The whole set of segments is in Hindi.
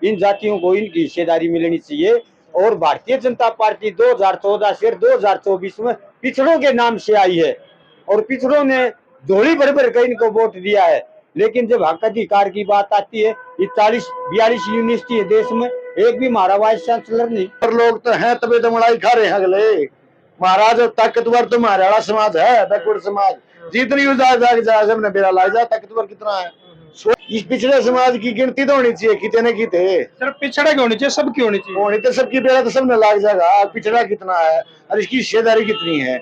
इन जातियों को इनकी हिस्सेदारी मिलनी चाहिए। और भारतीय जनता पार्टी 2014 से 2024 में पिछड़ों के नाम से आई है और पिछड़ों ने झोली भर भर कर इनको वोट दिया है। लेकिन जब हक अधिकार की बात आती है, ये 40-42 यूनिवर्सिटी है देश में, एक भी हमारा वाइस चांसलर नहीं। पर लोग तो हैं तभी तो मलाई खा रहे हैं अगले। महाराज ताकतवर तो हमारा समाज है, बैकवर्ड समाज जितनी हमने बेरा ला जा, ताकतवर कितना है। इस पिछड़े समाज की गिनती तो होनी चाहिए, कितने की थे। सिर्फ पिछड़ा की होनी चाहिए, सबकी होनी चाहिए। होनी तो सबकी बेरा तो सबने लाग जाएगा। पिछड़ा कितना है और इसकी हिस्सेदारी कितनी है।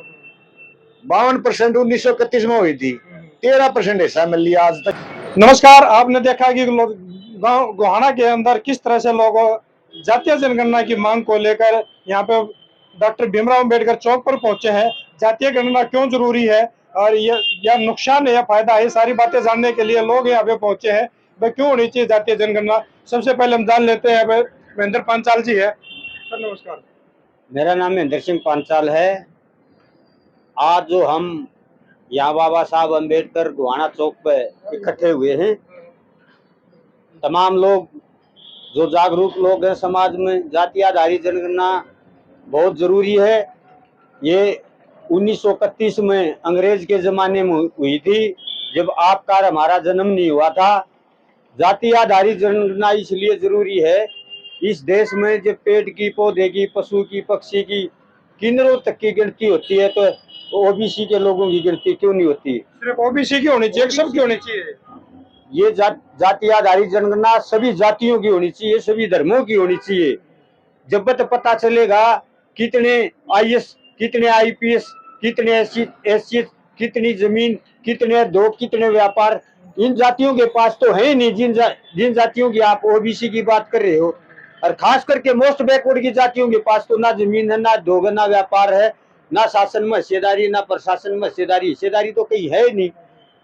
52% 1931 में हुई थी, 13% हिस्सा मिल लिया आज तक। नमस्कार, आपने देखा कि गांव गोहाना के अंदर किस तरह से लोग जातीय जनगणना की मांग को लेकर यहाँ पे डॉक्टर भीमराव अंबेडकर चौक पर पहुंचे हैं। जातीय गणना क्यों जरूरी है और यह नुकसान है या फायदा है, सारी बातें जानने के लिए लोग यहाँ पे पहुंचे हैं। भाई क्यों होनी चाहिए जातीय जनगणना, सबसे पहले हम जान लेते हैं। महेंद्र पांचाल जी है सर, नमस्कार। मेरा नाम महेंद्र सिंह पांचाल है। आज जो हम यहाँ बाबा साहब अम्बेडकर गोहाना चौक पे इकट्ठे हुए हैं, तमाम लोग जो जागरूक लोग हैं समाज में, जाति आधारित जनगणना बहुत जरूरी है। ये 1931 में अंग्रेज के जमाने में हुई थी, जब आपका और हमारा जन्म नहीं हुआ था। जाति आधारित जनगणना इसलिए जरूरी है, इस देश में जब पेड़ की, पौधे की, पशु की, पक्षी की, किन्नरों तक की गिनती होती है, तो ओबीसी के लोगों की गिनती क्यों नहीं होती? सिर्फ ओबीसी की होनी चाहिए, सबकी होनी चाहिए। ये जाति आधारित जनगणना सभी जातियों की होनी चाहिए, सभी धर्मों की होनी चाहिए। जब तक पता चलेगा कितने आईएएस, कितने आईपीएस, कितने एससी, कितनी जमीन, कितने उद्योग, कितने व्यापार इन जातियों के पास तो है ही नहीं। जिन जातियों की आप ओबीसी की बात कर रहे हो, और खास करके मोस्ट बैकवर्ड की जातियों के पास तो ना जमीन है, ना उद्योग है, ना व्यापार है, ना शासन में हिस्सेदारी, ना प्रशासन में हिस्सेदारी। हिस्सेदारी तो कहीं है ही नहीं।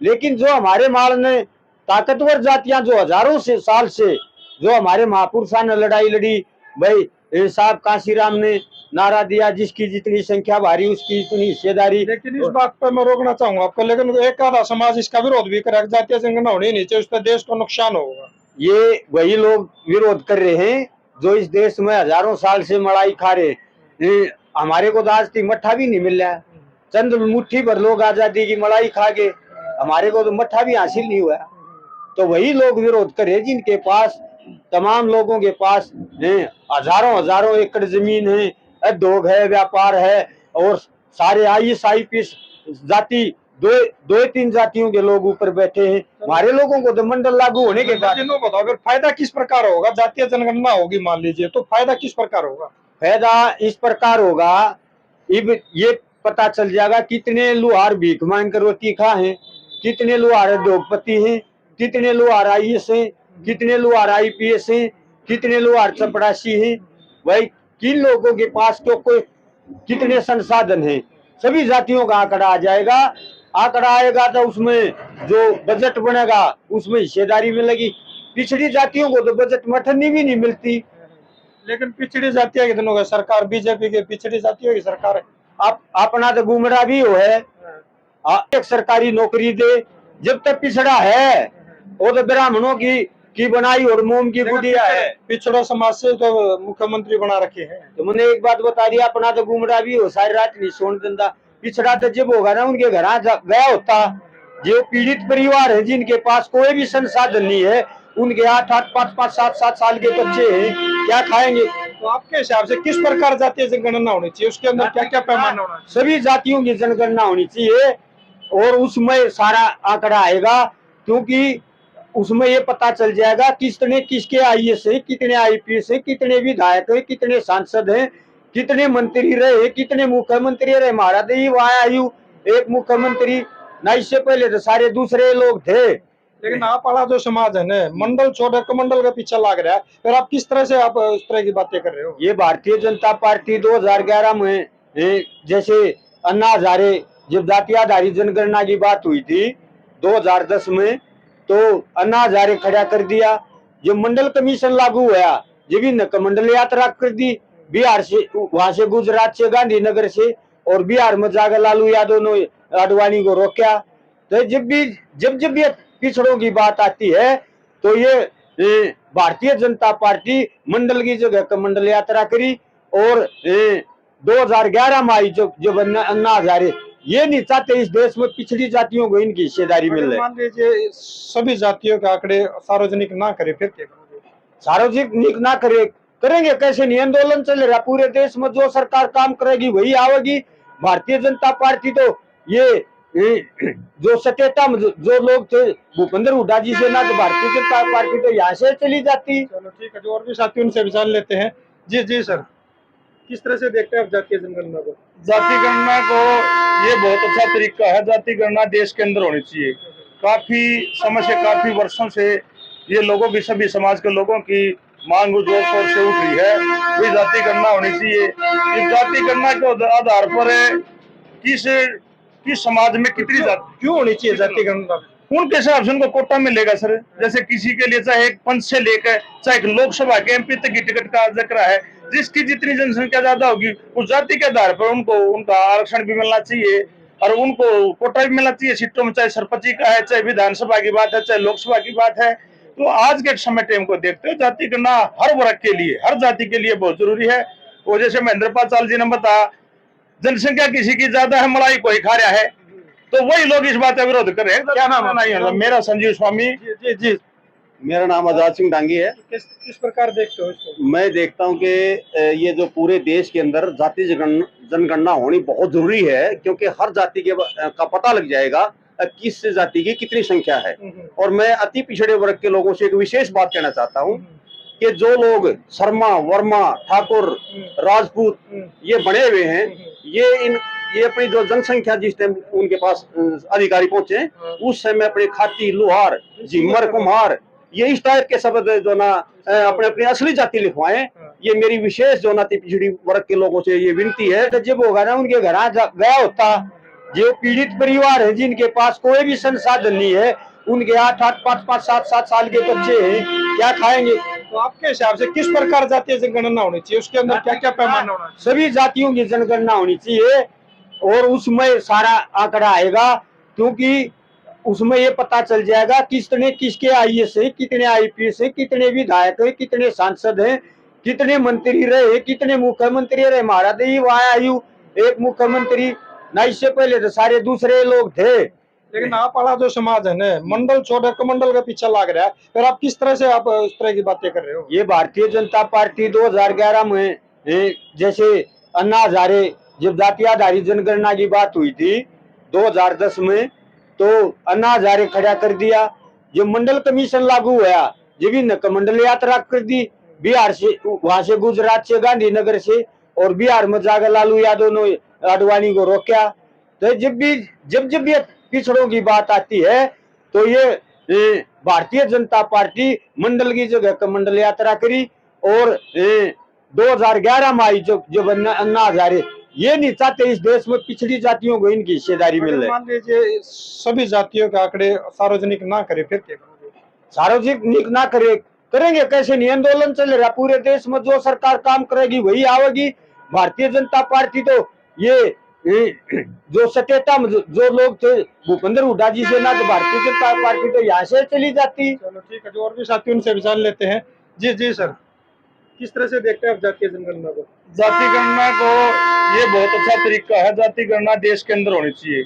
लेकिन जो हमारे माल ने ताकतवर जातियां जो हजारों से साल से जो हमारे महापुरुषों ने लड़ाई लड़ी, भाई साहब कांशीराम ने नारा दिया, जिसकी जितनी संख्या भारी उसकी इतनी हिस्सेदारी। लेकिन इस बात पर मैं रोकना चाहूंगा आपको, लेकिन एक आधा समाज इसका विरोध भी करे, जातीय जनगणना होनी नहीं चाहिए, उससे देश को नुकसान होगा। ये वही लोग विरोध कर रहे हैं जो इस देश में हजारों साल से मलाई खा रहे। हमारे को तो आज तक मट्ठा भी नहीं मिल रहा है। चंद मुट्ठी भर लोग आजादी की मलाई खा गए, हमारे को तो मट्ठा भी हासिल नहीं हुआ। तो वही लोग विरोध करे जिनके पास, तमाम लोगों के पास हजारों हजारों एकड़ जमीन है, उद्योग है, व्यापार है, और सारे आईएएस आईपीएस जाति दो तीन जातियों के लोग ऊपर बैठे हैं। हमारे लोगों को तो मंडल लागू होने के बाद बताओ फिर फायदा किस प्रकार होगा? जातीय जनगणना होगी मान लीजिए, तो फायदा किस प्रकार होगा? फायदा इस प्रकार होगा, ये पता चल जाएगा कितने लुहार भीख मांग कर रोटी खाए, कितने लुहार उद्योगपति हैं, कितने लुहार आईएएस हैं, कितने लुहार आईपीएस हैं, कितने लुहार चपरासी हैं। भाई किन लोगों के पास तो कोई कितने संसाधन हैं, सभी जातियों का आंकड़ा आ जाएगा। आंकड़ा आएगा तो उसमें जो बजट बनेगा उसमें हिस्सेदारी मिलेगी। पिछड़ी जातियों को तो बजट मठनी भी नहीं मिलती। लेकिन पिछड़ी जातियों की दोनों सरकार, बीजेपी की पिछड़ी जातियों की सरकार है। आप अपना तो गुमराह भी हो है। एक सरकारी नौकरी दे, जब तक पिछड़ा है वो तो ब्राह्मणों की बनाई और मोम की गुड़िया है। पिछड़ा समाज से तो मुख्यमंत्री बना रखे हैं। तो मैंने एक बात बता दी, अपना तो गुमराह भी हो, सारी रात नहीं सोने देता। पिछड़ा तो जब होगा ना उनके घर गया होता, जो पीड़ित परिवार है जिनके पास कोई भी संसाधन नहीं है, उनके 8-8, 5-5, 7-7 साल के बच्चे हैं, क्या खाएंगे? तो आपके हिसाब से किस प्रकार जातीय जनगणना होनी चाहिए, उसके अंदर क्या क्या पैमाना होना चाहिए? सभी जातियों की जनगणना होनी चाहिए और उसमें सारा आंकड़ा आएगा, क्योंकि उसमें ये पता चल जाएगा किसने किसके आईएएस है, कितने आईपीएस है, कितने विधायक है, कितने सांसद हैं, कितने मंत्री रहे, कितने मुख्यमंत्री रहे। हमारा तो ये आयु एक मुख्यमंत्री ना, इससे पहले तो सारे दूसरे लोग थे। लेकिन आप वाला जो समाज है ना, मंडल छोड़ कमंडल का पीछे लग रहा है, फिर आप किस तरह से आप इस तरह की बातें कर रहे हो? ये भारतीय जनता पार्टी 2011 में जैसे अन्ना हजारे जब जाति आधारित जनगणना की बात हुई थी 2010 में, तो अन्ना हजारे खड़ा कर दिया। जब मंडल कमीशन लागू हुआ, जब भी मंडल यात्रा कर दी बिहार से, वहां से गुजरात से, गांधीनगर से, और बिहार में जाकर लालू यादव ने आडवाणी को रोका। तो जब भी पिछड़ों की बात आती है तो ये भारतीय जनता पार्टी मंडल की जगह का मंडल यात्रा करी और 2011 में आई जो अन्ना हजारे ये नहीं चाहते इस देश में पिछड़ी जातियों को इनकी हिस्सेदारी मिल अगर रही। मान लीजिए सभी जातियों के आंकड़े सार्वजनिक ना करे फिर क्या करोगे? सार्वजनिक ना करे करेंगे कैसे नहीं, आंदोलन चल रहा पूरे देश में, जो सरकार काम करेगी वही आवेगी। भारतीय जनता पार्टी तो ये जो सत्यता में जो लोग थे भूपेंद्र हुड्डा जी से ना, तो भारतीय जनता पार्टी तो यहाँ से चली जाती। चलो ठीक है, जो और भी साथी उनसे विचार लेते हैं। जी जी सर, किस तरह से देखते हैं आप जातीय जनगणना को? जाति गणना को ये बहुत अच्छा तरीका है। जाति गणना देश के अंदर होनी चाहिए। काफी समय से, काफी वर्षों से ये लोगों की, सभी समाज के लोगों की मांग जोर शोर से उठ रही है, वही जाति गणना होनी चाहिए। इस जाति गणना के आधार पर किस समाज में कितनी जाति, क्यों होनी चाहिए जातीय गणना? उनके हिसाब से उनको कोटा मिलेगा सर। जैसे किसी के लिए चाहे एक पंच से लेकर चाहे एक लोकसभा के एमपी तक की टिकट का जिक्र है, जिसकी जितनी जनसंख्या ज्यादा होगी उस जाति के आधार पर उनको उनका आरक्षण भी मिलना चाहिए और उनको कोटा भी मिलना चाहिए सीटों में, चाहे सरपंची का है, चाहे विधानसभा की बात है, चाहे लोकसभा की बात है। तो आज के समय टाइम को देखते हो जाति गणना हर वर्ग के लिए, हर जाति के लिए बहुत जरूरी है। वो जैसे महेंद्र पाल चाल जी ने बताया, जनसंख्या किसी की ज्यादा है, मलाई कोई खा रहा है, तो वही लोग इस बात का विरोध कर रहे हैं। क्या नाम है? नहीं है मेरा संजीव स्वामी। जी जी जी, मेरा नाम आजाद सिंह डांगी है। किस प्रकार देखते हो इसको? मैं देखता हूं कि ये जो पूरे देश के अंदर जाति जनगणना होनी बहुत जरूरी है, क्योंकि हर जाति के का पता लग जाएगा किस जाति की कितनी संख्या है। और मैं अति पिछड़े वर्ग के लोगों से एक विशेष बात कहना चाहता हूं कि जो लोग शर्मा, वर्मा, ठाकुर, राजपूत ये बने हुए हैं, ये अपनी जो जनसंख्या जिस टाइम उनके पास अधिकारी पहुंचे उस समय अपने खाती, लुहार, झिम्मर, कुम्हार ये इस टाइप के शब्द जो ना अपने अपनी असली जाति लिखवाएं। ये मेरी विशेष जो ना पिछड़ी वर्ग के लोगों से ये विनती है। तो जब होगा ना उनके घर गया होता, जो पीड़ित परिवार है जिनके पास कोई भी संसाधन नहीं है, उनके 8-8, 5-5, 7-7 साल के बच्चे हैं, क्या खाएंगे? तो आपके हिसाब से किस प्रकार जातीय जनगणना होनी चाहिए? उसके अंदर क्या क्या पैमाना होना चाहिए? सभी जातियों की जनगणना होनी चाहिए और उसमें सारा आंकड़ा आएगा, क्योंकि उसमें ये पता चल जाएगा किसने किसके आईएएस है, कितने आईपीएस है, कितने विधायक है, कितने सांसद हैं, कितने मंत्री रहे, कितने मुख्यमंत्री रहे। हमारा तो ही वहां आयु एक मुख्यमंत्री ना, इससे पहले तो सारे दूसरे लोग थे। लेकिन आप वाला जो समाज है ना, मंडल छोड़ कमंडल का पीछे लग रहा है, फिर आप किस तरह से आप इस तरह की बातें कर रहे हो? ये भारतीय जनता पार्टी 2011 में जैसे अन्ना हजारे जब जाति आधारित जनगणना की बात हुई थी 2010 में, तो अन्ना हजारे खड़ा कर दिया। जब मंडल कमीशन लागू हुआ, जब भी मंडल यात्रा कर दी बिहार से, वहां से गुजरात से, गांधीनगर से, और बिहार में जाकर लालू यादव ने आडवाणी को रोका। तो जब भी पिछड़ों की बात आती है तो ये भारतीय जनता पार्टी मंडल की जगह का मंडल यात्रा करी और 2011 में आई जो अन्ना हजारे ये नहीं चाहते इस देश में पिछड़ी जातियों को इनकी हिस्सेदारी मिल रही। मान लीजिए सभी जातियों के आंकड़े सार्वजनिक ना करे फिर क्या करोगे? सार्वजनिक ना करे करेंगे कैसे नहीं, आंदोलन चल रहा पूरे देश में, जो सरकार काम करेगी वही आवेगी। भारतीय जनता पार्टी तो ये जो सत्यता में जो लोग थे भूपेंद्र हुड्डा जी से ना, तो भारतीय जनता पार्टी तो यहाँ से चली जाती। चलो ठीक है, जो और भी साथी उनसे विचार लेते हैं। जी जी सर, किस तरह से देखते हैं आप जातीय जनगणना को? जाति गणना को ये बहुत अच्छा तरीका है। जाति गणना देश के अंदर होनी चाहिए।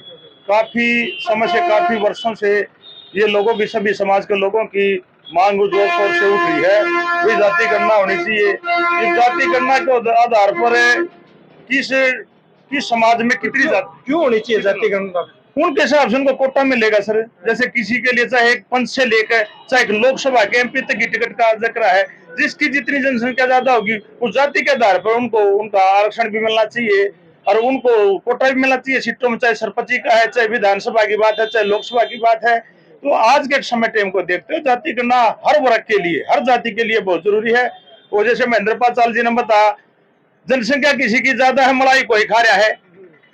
काफी समय से, काफी वर्षों से ये लोगों की, सभी समाज के लोगों की मांग जोर शोर से उठ रही है, वही जाति गणना होनी चाहिए। इस जाति गणना के आधार पर किस समाज में कितनी जाति, क्यों होनी चाहिए जातीय गणना? उनके हिसाब से उनको कोटा मिलेगा सर। जैसे किसी के लिए चाहे एक पंच से लेकर चाहे एक लोकसभा के एमपी तक की टिकट का जिक्र है, जिसकी जितनी जनसंख्या ज्यादा होगी उस जाति के आधार पर उनको उनका आरक्षण भी मिलना चाहिए और उनको कोटा भी मिलना चाहिए सीटों में, चाहे सरपंची का है, चाहे विधानसभा की बात है, चाहे लोकसभा की बात है। तो आज के समय टाइम को देखते हो जाति गणना हर वर्ग के लिए, हर जाति के लिए बहुत जरूरी है। वो जैसे महेंद्र पाल चाल जी ने बताया, जनसंख्या किसी की ज्यादा है, मलाई कोई खा रहा है,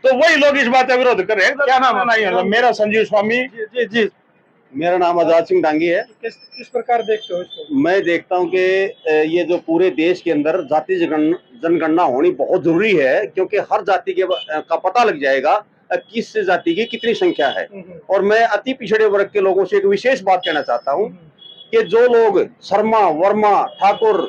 तो वही लोग इस बात का विरोध कर रहे हैं। क्या नाम है? नहीं है मेरा संजीव स्वामी। जी जी जी, मेरा नाम आजाद सिंह डांगी है। किस प्रकार देखते हो इसको? मैं देखता हूं कि ये जो पूरे देश के अंदर जाति जनगणना होनी बहुत जरूरी है, क्योंकि हर जाति के का पता लग जाएगा किस जाति की कितनी संख्या है। और मैं अति पिछड़े वर्ग के लोगों से एक विशेष बात कहना चाहता हूं कि जो लोग शर्मा, वर्मा, ठाकुर,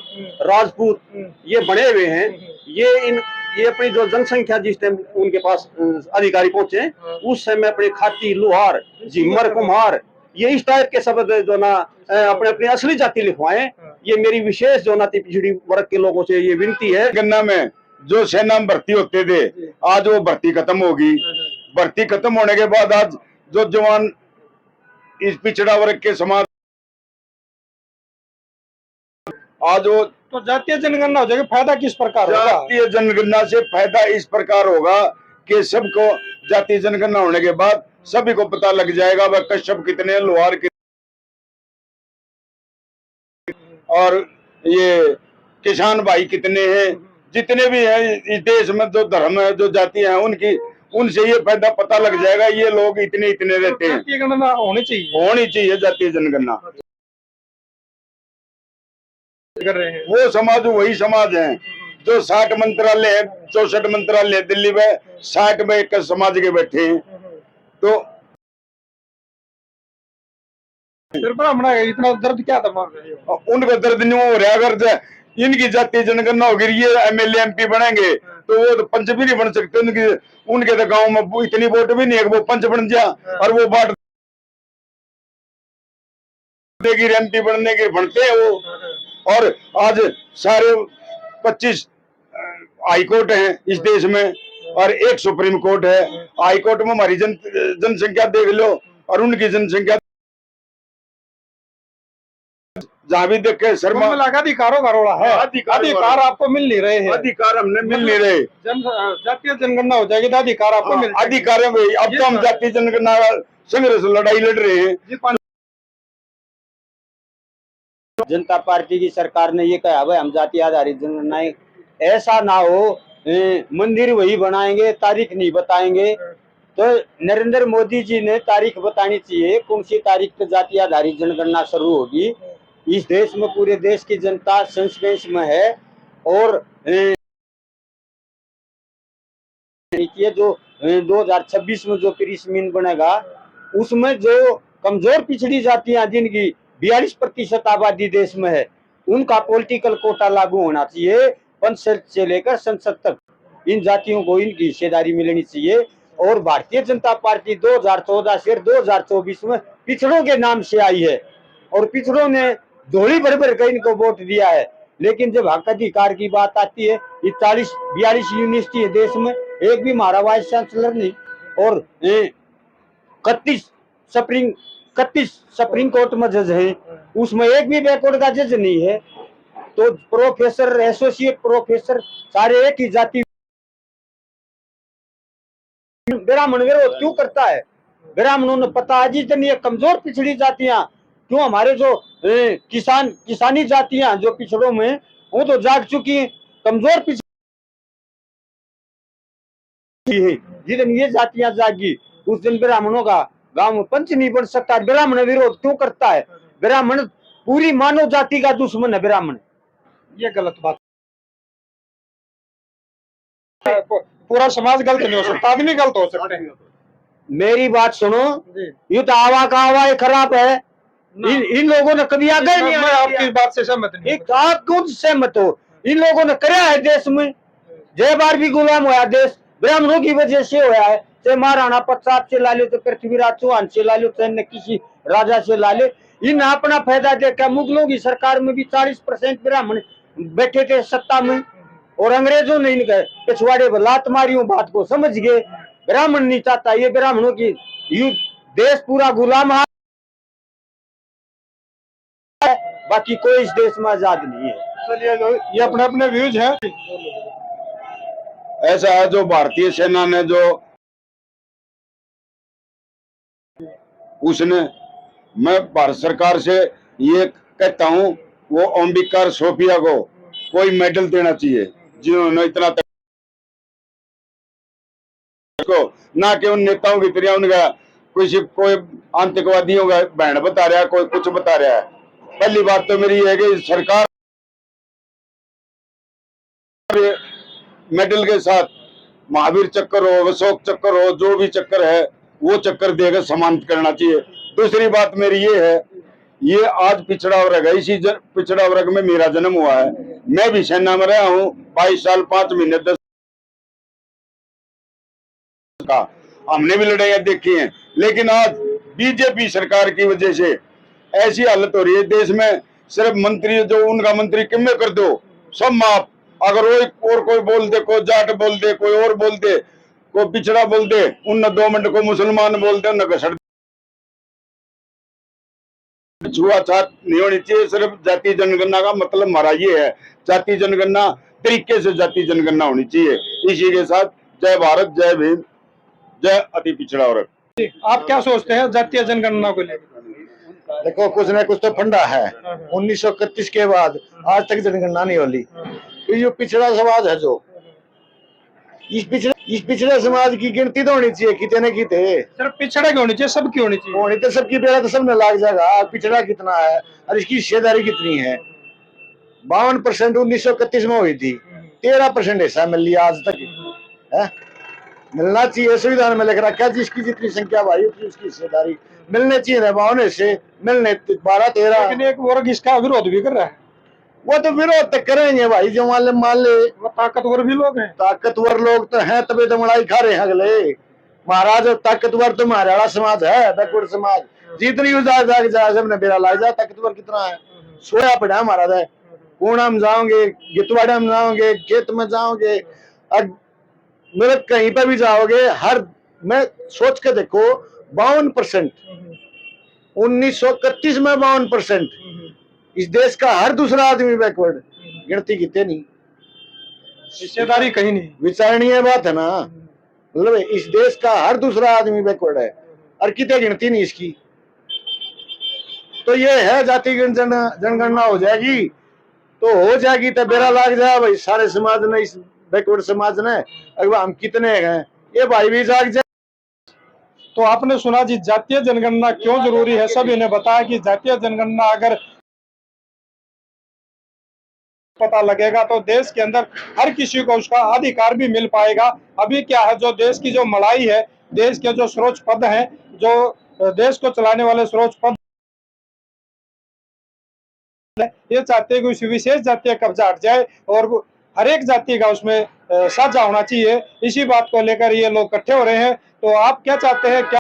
राजपूत ये बने हुए हैं, ये अपनी जो जनसंख्या जिस टाइम उनके पास अधिकारी पहुंचे उस समय अपने खाती, लुहार, झिमर, कुम्हार ये इस टाइप के शब्द जो ना अपने अपनी असली जाति लिखवाएं। ये मेरी विशेष जो नाती पिछड़ी वर्ग के लोगों से ये विनती है। गन्ना में जो सेना में भर्ती होते थे, आज वो भर्ती खत्म होगी। भर्ती खत्म होने के बाद आज जो जवान इस पिछड़ा वर्ग के समाज, आज वो तो जातीय जनगणना हो जाएगी, फायदा किस प्रकार होगा? जातीय जनगणना से फायदा इस प्रकार होगा कि सबको जातीय जनगणना होने के बाद सभी को पता लग जाएगा वह कश्यप कितने, लोहार कितने, और ये किसान भाई कितने हैं, जितने भी हैं इस देश में जो धर्म है, जो जातियां हैं, उनकी उनसे ये फायदा पता लग जाएगा ये लोग इतने इतने रहते हैं। जातीय गणना होनी चाहिए जातीय जनगणना कर रहे हैं। वो समाज वही समाज है जो 60 मंत्रालय है, 64 मंत्रालय दिल्ली में, 60 में एक समाज के बैठे हैं। तो फिर ब्राह्मण का इतना दर्द क्या दिमाग में? उनका दर्द नहीं हो रहा। अगर इनकी जातीय जनगणना होगी, ये एमएलए एमपी बनेंगे तो वो तो पंच भी नहीं बन सकते। उनके तो गांव में इतनी वोट भी नहीं है कि वो पंच बन जाए और वो बांट देगी, एमपी बनने के बनते हैं वो। और आज सारे 25 हाई कोर्ट हैं इस देश में और एक सुप्रीम कोर्ट है। हाई कोर्ट में हमारी जनसंख्या देख लो और उनकी जनसंख्या जहां भी देखे शर्मा। अधिकारों का रोड़ा है, अधिकार आपको मिल नहीं रहे हैं, अधिकार हमने मिल नहीं रहे। जातीय जनगणना हो जाएगी तो अधिकार आपको मिल अधिकार है भाई। अब तो हम जातीय जनगणना संघर्ष लड़ाई लड़ रहे हैं। जनता पार्टी की सरकार ने ये कहा भाई हम जाति आधारित जनगणना, ऐसा ना हो मंदिर वही बनाएंगे तारीख नहीं बताएंगे। तो नरेंद्र मोदी जी ने तारीख बतानी चाहिए, कौन सी तारीख पर जाति आधारित जनगणना शुरू होगी। इस देश में पूरे देश की जनता सस्पेंस में है और जो 2026 में जो परिसमीन बनेगा उसमें जो कमजोर पिछड़ी जातियां जिनकी 42% आबादी देश में है उनका पॉलिटिकल कोटा लागू होना चाहिए। पंचायत से लेकर संसद तक इन जातियों को इनकी हिस्सेदारी मिलनी चाहिए। और भारतीय जनता पार्टी 2014 से 2024 में पिछड़ों के नाम से आई है और पिछड़ों ने झोली भर भर कर इनको वोट दिया है। लेकिन जब हक अधिकार की बात आती है, 42 यूनिवर्सिटी है देश में, एक भी हमारा वाइस चांसलर नहीं और 31 सुप्रीम कोर्ट में जज है, उसमें एक भी बैकवर्ड का जज नहीं है। तो प्रोफेसर, एसोसिएट प्रोफेसर सारे एक ही जाति। ब्राह्मण विरोध क्यों करता है? ब्राह्मणों ने पता है जितनी कमजोर पिछड़ी जातियां क्यों, हमारे जो किसानी जातियां जो पिछड़ों में वो तो जाग चुकी हैं, कमजोर पिछड़ी है। जिस दिन ये जातियां जागी उस दिन ब्राह्मणों का गांव में पंच नहीं बन सकता। ब्राह्मण विरोध क्यों करता है? ब्राह्मण पूरी मानव जाति का दुश्मन है ब्राह्मण। ये गलत बात, पूरा समाज गलत नहीं हो सकता, आदमी गलत हो सकते हैं। मेरी बात सुनो, ये तो आवा का आवा खराब है। इन लोगों ने कभी आगे नहीं, मैं आपकी बात से सहमत नहीं। आप क्यों सहमत हो? इन लोगों ने कराया है देश में, जय बार भी गुलाम हुआ देश ब्राह्मणों की वजह से हुआ है। चाहे महाराणा प्रताप से ला लो, तो पृथ्वीराज चौहान से ला लो, चाहे किसी राजा से ला ले, इन अपना फायदा देखा। मुगलों की सरकार में भी 40% ब्राह्मण बैठे थे सत्ता में और अंग्रेजों ने इनके पिछवाड़े पर लात मारी, बात को समझ गए। ब्राह्मण नहीं चाहता ये ब्राह्मणों की देश पूरा गुलाम है, बाकी कोई इस देश में आजाद नहीं है। चलिए, ये अपने अपने व्यूज हैं। ऐसा है जो भारतीय सेना ने जो उसने, मैं भारत सरकार से ये कहता हूं वो अंबिका सोफिया को कोई मेडल देना चाहिए जिन्होंने इतना तक को, ना कि उन नेताओं की तरह उनका कोई आतंकवादियों का बहन बता रहा है, कोई कुछ बता रहा है। पहली बात तो मेरी है कि सरकार मेडल के साथ महावीर चक्कर हो, अशोक चक्कर हो, जो भी चक्कर है वो चक्कर देकर सम्मानित करना चाहिए। दूसरी बात मेरी ये है ये आज पिछड़ा वर्ग है, इसी पिछड़ा वर्ग में मेरा जन्म हुआ है। मैं भी सेना में रहा हूँ 22 साल 5 महीने 10 का, हमने भी लड़ाइयाँ देखी हैं। लेकिन आज बीजेपी सरकार की वजह से ऐसी हालत हो रही है देश में, सिर्फ मंत्री जो उनका मंत्री किम में कर दो सब माफ, अगर वो और कोई बोल दे, कोई जाट बोल दे, कोई और बोल दे, कोई पिछड़ा बोल दे, उन 2 मिनट को मुसलमान बोल दे, उन घसड़ छुआछूत नहीं होनी चाहिए। सिर्फ जातीय जनगणना का मतलब हमारा ये है, जातीय जनगणना तरीके से जातीय जनगणना होनी चाहिए। इसी के साथ जय भारत, जय भीम, जय अति पिछड़ा वर्ग। आप क्या सोचते हैं जातीय जनगणना को लेकर? देखो कुछ ना कुछ तो फंडा है। 1931 के बाद आज तक जनगणना नहीं होली। ये जो पिछड़ा समाज है, जो इस पिछड़े समाज की गिनती तो होनी चाहिए, कितने किते सिर्फ पिछड़ा की होनी चाहिए, सबकी होनी चाहिए। होनी तो सबकी, पहला तो सबने लाग जाएगा पिछड़ा कितना है और इसकी हिस्सेदारी कितनी है। 52% 1931 में हुई थी, 13% हिस्सा मिल लिया आज तक है। मिलना चाहिए, संविधान में लिख रखा है जिसकी जितनी संख्या भाई उतनी उसकी हिस्सेदारी मिलने चाहिए। 52 हिस्से मिलने 12-13। लेकिन एक वर्ग इसका विरोध भी कर रहा है। वो तो विरोध तो करेंगे भाई, जो मान ले वो ताकतवर भी लोग हैं। ताकतवर लोग तो हैं, तभी तो मलाई खा रहे हैं अगले। महाराज ताकतवर तो हमारे वाला समाज है, बैकवर्ड समाज। जितनी सबने बेरा ला जा, ताकतवर कितना है, सोया पड़ा है महाराज है। कोना में जाओगे, गितवाड़ा में जाओगे, खेत में जाओगे, मतलब कहीं पर भी जाओगे, हर मैं सोच के देखो 52%, 1931 में 52%। इस देश का हर दूसरा आदमी बैकवर्ड, गिनती कितने नहीं, हिस्सेदारी कहीं नहीं। विचारणीय बात है ना। मतलब इस देश का हर दूसरा आदमी बैकवर्ड है और कितने गिनती नहीं इसकी। तो ये है जाति जनगणना हो जाएगी तो हो जाएगी, तो बेरा लाग जाए भाई सारे समाज ने, इस बैकवर्ड समाज ने। अगर हम कितने हैं ये भाई भी जाग जाए। तो आपने सुना जी जातीय जनगणना क्यों जरूरी है। सभी ने बताया कि जातीय जनगणना अगर पता लगेगा तो देश के अंदर हर किसी को उसका अधिकार भी मिल पाएगा। अभी क्या है, जो देश की जो मलाई है, देश के जो सर्वोच्च पद हैं, जो देश को चलाने वाले सर्वोच्च पद, ये चाहते हैं कि उस विशेष जाति का कब्जा हट जाए और हर एक जाति का उसमें साझा होना चाहिए। इसी बात को लेकर ये लोग इकट्ठे हो रहे हैं। तो आप क्या चाहते हैं, क्या